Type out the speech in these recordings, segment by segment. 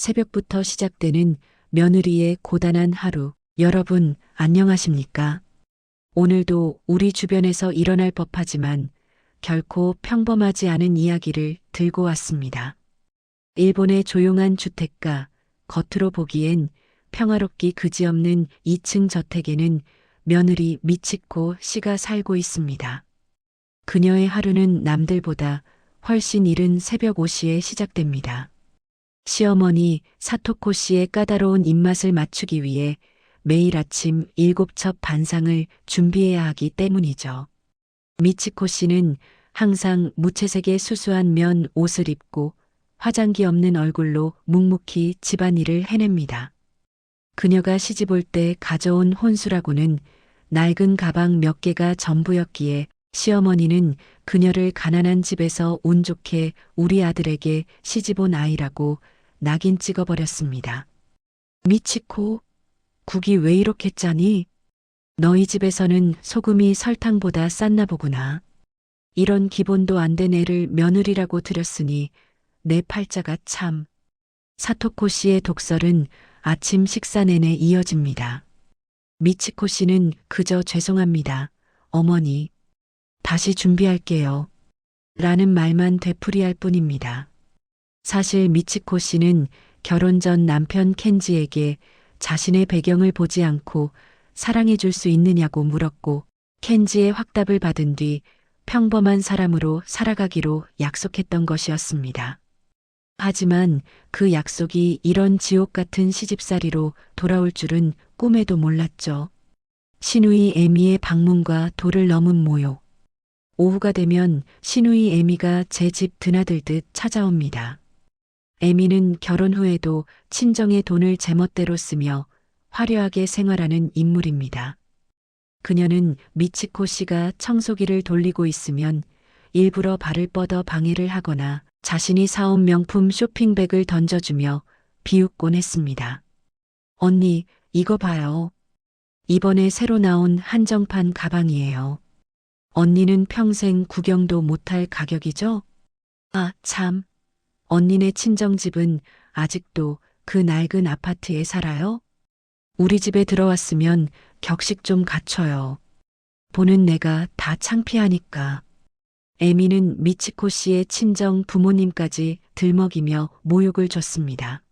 새벽부터 시작되는 며느리의 고단한 하루. 여러분, 안녕하십니까? 오늘도 우리 주변에서 일어날 법하지만 결코 평범하지 않은 이야기를 들고 왔습니다. 일본의 조용한 주택가, 겉으로 보기엔 평화롭기 그지없는 2층 저택에는 며느리 미치코 씨가 살고 있습니다. 그녀의 하루는 남들보다 훨씬 이른 새벽 5시에 시작됩니다. 시어머니 사토코 씨의 까다로운 입맛을 맞추기 위해 매일 아침 7첩 반상을 준비해야 하기 때문이죠. 미치코 씨는 항상 무채색의 수수한 면 옷을 입고 화장기 없는 얼굴로 묵묵히 집안일을 해냅니다. 그녀가 시집올 때 가져온 혼수라고는 낡은 가방 몇 개가 전부였기에 시어머니는 그녀를 가난한 집에서 운 좋게 우리 아들에게 시집온 아이라고 낙인 찍어버렸습니다. 미치코, 국이 왜 이렇게 짜니? 너희 집에서는 소금이 설탕보다 쌌나 보구나. 이런 기본도 안 된 애를 며느리라고 들였으니 내 팔자가 참. 사토코 씨의 독설은 아침 식사 내내 이어집니다. 미치코 씨는 그저 죄송합니다. 어머니, 다시 준비할게요. 라는 말만 되풀이할 뿐입니다. 사실 미치코 씨는 결혼 전 남편 켄지에게 자신의 배경을 보지 않고 사랑해 줄 수 있느냐고 물었고 켄지의 확답을 받은 뒤 평범한 사람으로 살아가기로 약속했던 것이었습니다. 하지만 그 약속이 이런 지옥 같은 시집살이로 돌아올 줄은 꿈에도 몰랐죠. 시누이 에미의 방문과 도를 넘은 모욕. 오후가 되면 시누이 에미가 제 집 드나들듯 찾아옵니다. 에미는 결혼 후에도 친정의 돈을 제멋대로 쓰며 화려하게 생활하는 인물입니다. 그녀는 미치코 씨가 청소기를 돌리고 있으면 일부러 발을 뻗어 방해를 하거나 자신이 사온 명품 쇼핑백을 던져주며 비웃곤 했습니다. 언니, 이거 봐요. 이번에 새로 나온 한정판 가방이에요. 언니는 평생 구경도 못할 가격이죠? 아, 참. 언니네 친정집은 아직도 그 낡은 아파트에 살아요? 우리 집에 들어왔으면 격식 좀 갖춰요. 보는 내가 다 창피하니까. 에미는 미치코 씨의 친정 부모님까지 들먹이며 모욕을 줬습니다.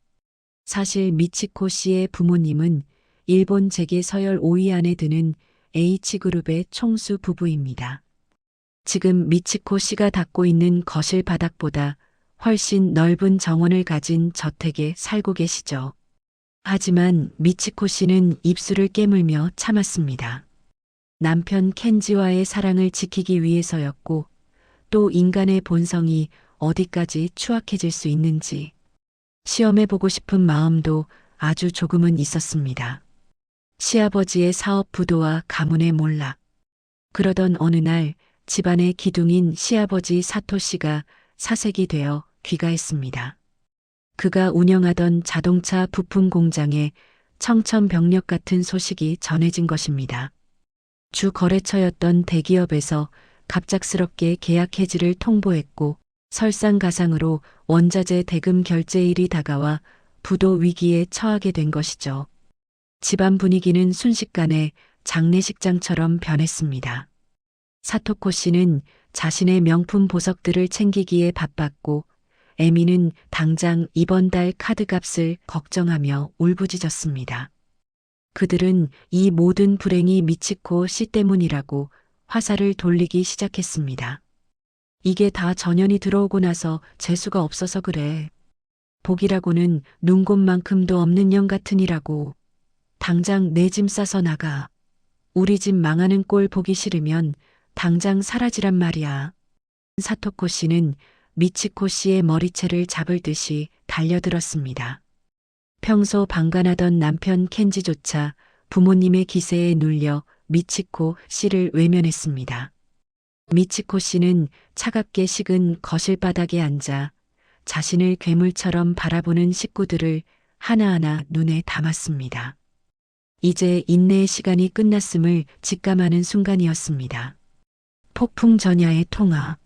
사실 미치코 씨의 부모님은 일본 재계 서열 5위 안에 드는 H그룹의 총수 부부입니다. 지금 미치코 씨가 닦고 있는 거실 바닥보다 훨씬 넓은 정원을 가진 저택에 살고 계시죠. 하지만 미치코 씨는 입술을 깨물며 참았습니다. 남편 켄지와의 사랑을 지키기 위해서였고 또 인간의 본성이 어디까지 추악해질 수 있는지 시험해보고 싶은 마음도 아주 조금은 있었습니다. 시아버지의 사업 부도와 가문의 몰락. 그러던 어느 날 집안의 기둥인 시아버지 사토 씨가 사색이 되어 귀가했습니다. 그가 운영하던 자동차 부품 공장에 청천벽력 같은 소식이 전해진 것입니다. 주 거래처였던 대기업에서 갑작스럽게 계약 해지를 통보했고 설상가상으로 원자재 대금 결제일이 다가와 부도 위기에 처하게 된 것이죠. 집안 분위기는 순식간에 장례식장처럼 변했습니다. 사토코 씨는 자신의 명품 보석들을 챙기기에 바빴고 에미는 당장 이번 달 카드값을 걱정하며 울부짖었습니다. 그들은 이 모든 불행이 미치코 씨 때문이라고 화살을 돌리기 시작했습니다. 이게 다 전연이 들어오고 나서 재수가 없어서 그래. 복이라고는 눈곱만큼도 없는 년 같으니라고. 당장 내 짐 싸서 나가. 우리 집 망하는 꼴 보기 싫으면 당장 사라지란 말이야. 사토코 씨는 미치코 씨의 머리채를 잡을 듯이 달려들었습니다. 평소 방관하던 남편 켄지조차 부모님의 기세에 눌려 미치코 씨를 외면했습니다. 미치코 씨는 차갑게 식은 거실 바닥에 앉아 자신을 괴물처럼 바라보는 식구들을 하나하나 눈에 담았습니다. 이제 인내의 시간이 끝났음을 직감하는 순간이었습니다. 폭풍 전야의 통화.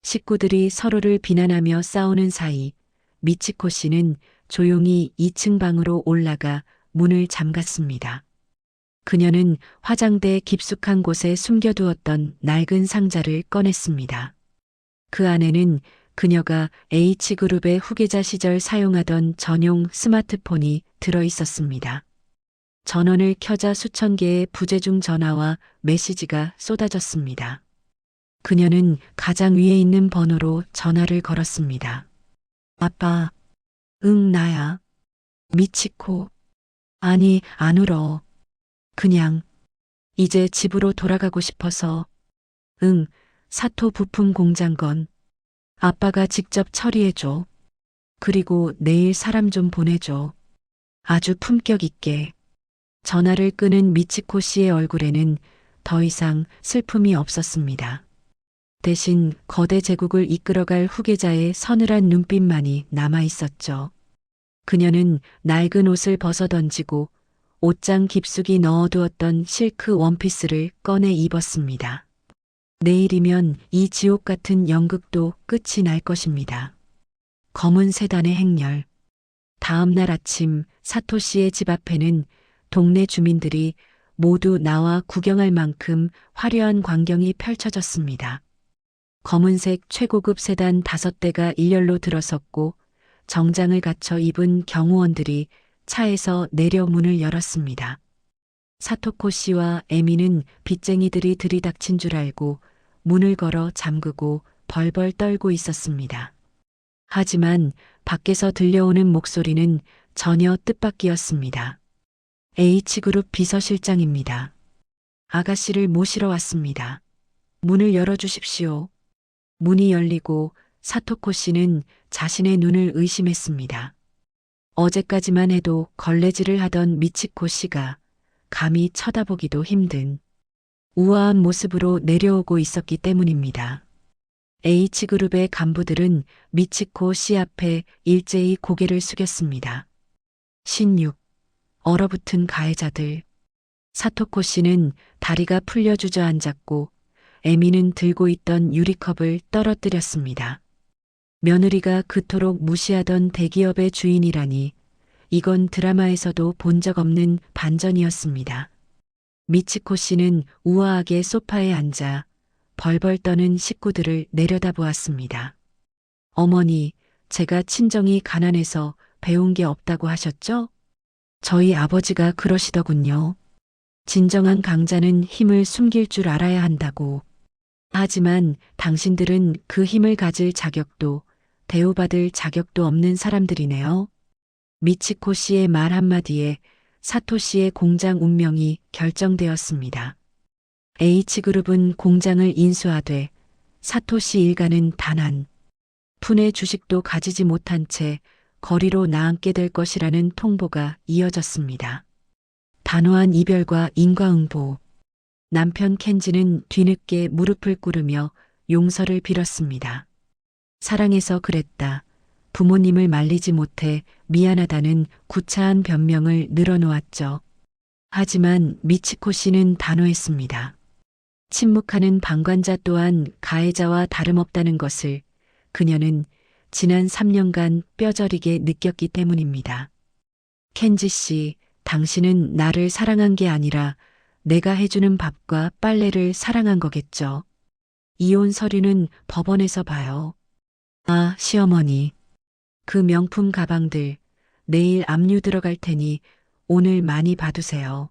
식구들이 서로를 비난하며 싸우는 사이 미치코 씨는 조용히 2층 방으로 올라가 문을 잠갔습니다. 그녀는 화장대 깊숙한 곳에 숨겨두었던 낡은 상자를 꺼냈습니다. 그 안에는 그녀가 H그룹의 후계자 시절 사용하던 전용 스마트폰이 들어 있었습니다. 전원을 켜자 수천 개의 부재중 전화와 메시지가 쏟아졌습니다. 그녀는 가장 위에 있는 번호로 전화를 걸었습니다. 아빠, 응, 나야. 미치코. 아니, 안 울어. 그냥, 이제 집으로 돌아가고 싶어서. 응, 사토 부품 공장 건. 아빠가 직접 처리해줘. 그리고 내일 사람 좀 보내줘. 아주 품격 있게. 전화를 끄는 미치코 씨의 얼굴에는 더 이상 슬픔이 없었습니다. 대신 거대 제국을 이끌어갈 후계자의 서늘한 눈빛만이 남아 있었죠. 그녀는 낡은 옷을 벗어던지고 옷장 깊숙이 넣어두었던 실크 원피스를 꺼내 입었습니다. 내일이면 이 지옥 같은 연극도 끝이 날 것입니다. 검은 세단의 행렬. 다음 날 아침 사토 씨의 집 앞에는 동네 주민들이 모두 나와 구경할 만큼 화려한 광경이 펼쳐졌습니다. 검은색 최고급 세단 5대가 일렬로 들어섰고 정장을 갖춰 입은 경호원들이 차에서 내려 문을 열었습니다. 사토코 씨와 에미는 빚쟁이들이 들이닥친 줄 알고 문을 걸어 잠그고 벌벌 떨고 있었습니다. 하지만 밖에서 들려오는 목소리는 전혀 뜻밖이었습니다. H그룹 비서실장입니다. 아가씨를 모시러 왔습니다. 문을 열어주십시오. 문이 열리고 사토코 씨는 자신의 눈을 의심했습니다. 어제까지만 해도 걸레질을 하던 미치코 씨가 감히 쳐다보기도 힘든 우아한 모습으로 내려오고 있었기 때문입니다. H그룹의 간부들은 미치코 씨 앞에 일제히 고개를 숙였습니다. 16. 얼어붙은 가해자들. 사토코 씨는 다리가 풀려 주저앉았고 에미는 들고 있던 유리컵을 떨어뜨렸습니다. 며느리가 그토록 무시하던 대기업의 주인이라니 이건 드라마에서도 본 적 없는 반전이었습니다. 미치코 씨는 우아하게 소파에 앉아 벌벌 떠는 식구들을 내려다보았습니다. 어머니, 제가 친정이 가난해서 배운 게 없다고 하셨죠? 저희 아버지가 그러시더군요. 진정한 강자는 힘을 숨길 줄 알아야 한다고. 하지만 당신들은 그 힘을 가질 자격도 대우받을 자격도 없는 사람들이네요. 미치코 씨의 말 한마디에 사토 씨의 공장 운명이 결정되었습니다. H그룹은 공장을 인수하되 사토 씨 일가는 단 한 푼의 주식도 가지지 못한 채 거리로 나앉게 될 것이라는 통보가 이어졌습니다. 단호한 이별과 인과응보. 남편 켄지는 뒤늦게 무릎을 꿇으며 용서를 빌었습니다. 사랑해서 그랬다. 부모님을 말리지 못해 미안하다는 구차한 변명을 늘어놓았죠. 하지만 미치코 씨는 단호했습니다. 침묵하는 방관자 또한 가해자와 다름없다는 것을 그녀는 지난 3년간 뼈저리게 느꼈기 때문입니다. 켄지 씨, 당신은 나를 사랑한 게 아니라 내가 해주는 밥과 빨래를 사랑한 거겠죠. 이혼 서류는 법원에서 봐요. 아, 시어머니. 그 명품 가방들 내일 압류 들어갈 테니 오늘 많이 봐두세요.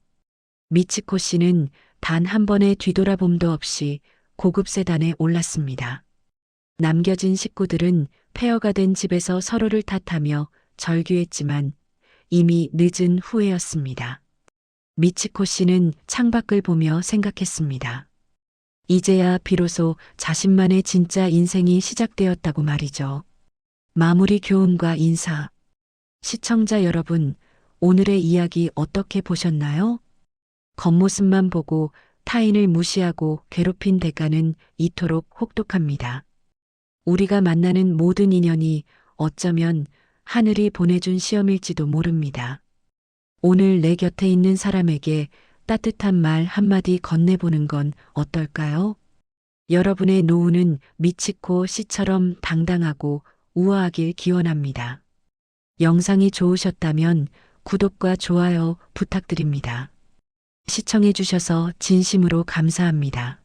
미치코 씨는 단 한 번의 뒤돌아봄도 없이 고급 세단에 올랐습니다. 남겨진 식구들은 폐허가 된 집에서 서로를 탓하며 절규했지만 이미 늦은 후회였습니다. 미치코 씨는 창밖을 보며 생각했습니다. 이제야 비로소 자신만의 진짜 인생이 시작되었다고 말이죠. 마무리 교훈과 인사. 시청자 여러분, 오늘의 이야기 어떻게 보셨나요? 겉모습만 보고 타인을 무시하고 괴롭힌 대가는 이토록 혹독합니다. 우리가 만나는 모든 인연이 어쩌면 하늘이 보내준 시험일지도 모릅니다. 오늘 내 곁에 있는 사람에게 따뜻한 말 한마디 건네보는 건 어떨까요? 여러분의 노후는 미치코 씨처럼 당당하고 우아하길 기원합니다. 영상이 좋으셨다면 구독과 좋아요 부탁드립니다. 시청해 주셔서 진심으로 감사합니다.